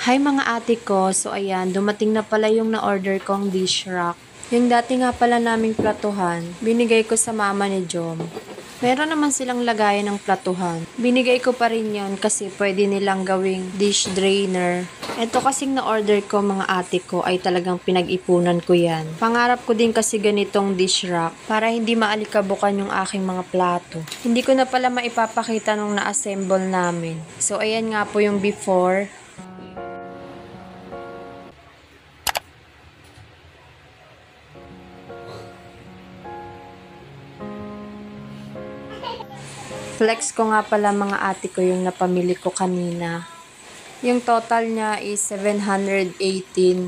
Hi mga ate ko, so ayan, dumating na pala yung na-order kong dish rack. Yung dati nga pala naming platuhan, binigay ko sa mama ni Jom. Meron naman silang lagayan ng platuhan. Binigay ko pa rin yon kasi pwede nilang gawing dish drainer. Ito kasing na-order ko mga ate ko ay talagang pinag-ipunan ko yan. Pangarap ko din kasi ganitong dish rack para hindi maalikabukan yung aking mga plato. Hindi ko na pala maipapakita nung na-assemble namin. So ayan nga po yung before. Flex ko nga pala mga ate ko yung napamili ko kanina. Yung total niya is 718.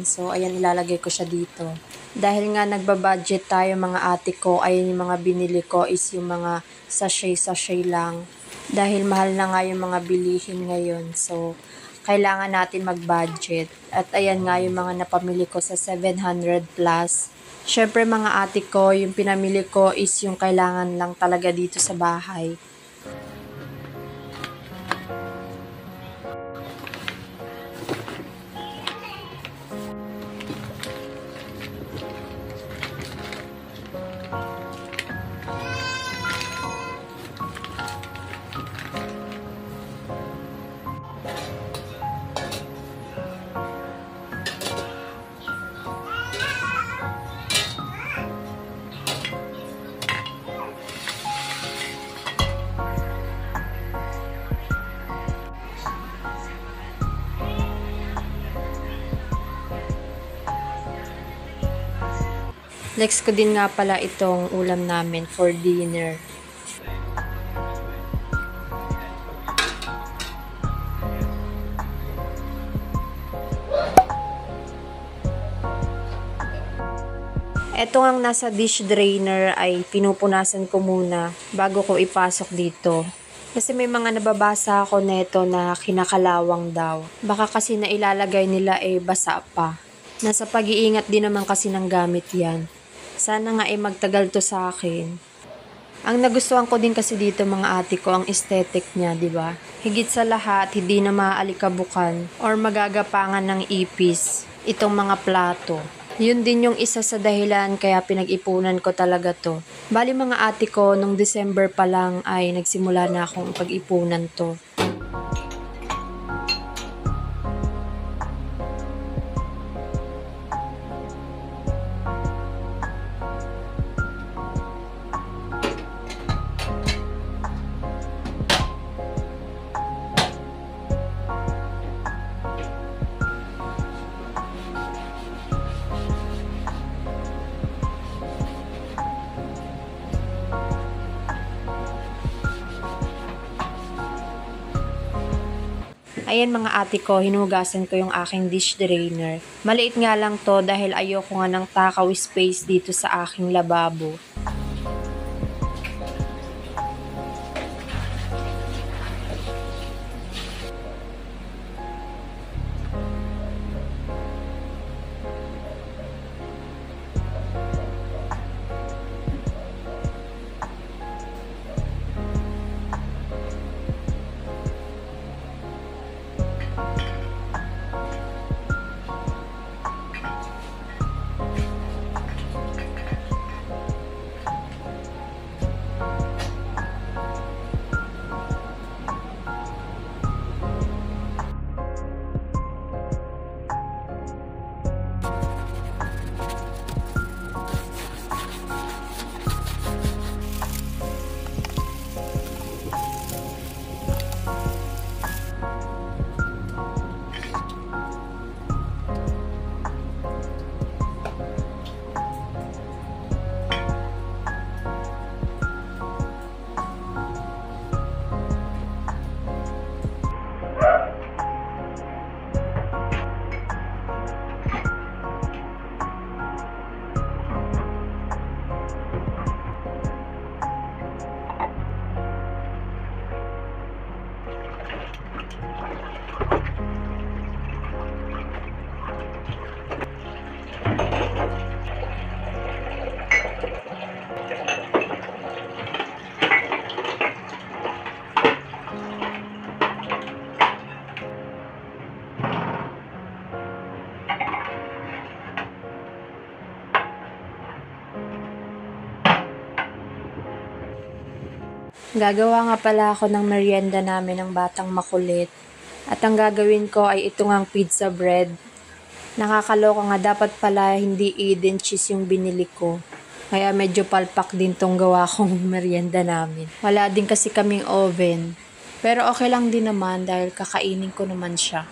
So, ayan, ilalagay ko siya dito. Dahil nga nagbabudget tayo mga ate ko, ayan yung mga binili ko is yung mga sachet-sachet lang. Dahil mahal na nga yung mga bilihin ngayon. So, kailangan natin mag-budget. At ayan nga yung mga napamili ko sa 700 plus. Syempre mga ate ko, yung pinamili ko is yung kailangan lang talaga dito sa bahay. Next ko din nga pala itong ulam namin for dinner. Ito ang nasa dish drainer ay pinupunasan ko muna bago ko ipasok dito. Kasi may mga nababasa ako neto na kinakalawang daw. Baka kasi na ilalagay nila basa pa. Nasa pag-iingat din naman kasi ng gamit yan. Sana nga magtagal to sa akin. Ang nagustuhan ko din kasi dito mga ate ko ang aesthetic niya, di ba? Higit sa lahat, hindi na maaalikabukan or magagapangan ng ipis itong mga plato. Yun din yung isa sa dahilan kaya pinag-ipunan ko talaga to. Bali mga ate ko, nung December pa lang ay nagsimula na akong pag-ipunan to. Ayan mga ate ko, hinugasan ko yung aking dish drainer. Maliit nga lang to dahil ayoko nga ng takaw space dito sa aking lababo. Gagawa nga pala ako ng merienda namin ng batang makulit. At ang gagawin ko ay ito ngang pizza bread. Nakakaloka nga, dapat pala hindi Eden cheese yung binili ko. Kaya medyo palpak din tong gawa kong merienda namin. Wala din kasi kaming oven. Pero okay lang din naman dahil kakainin ko naman siya.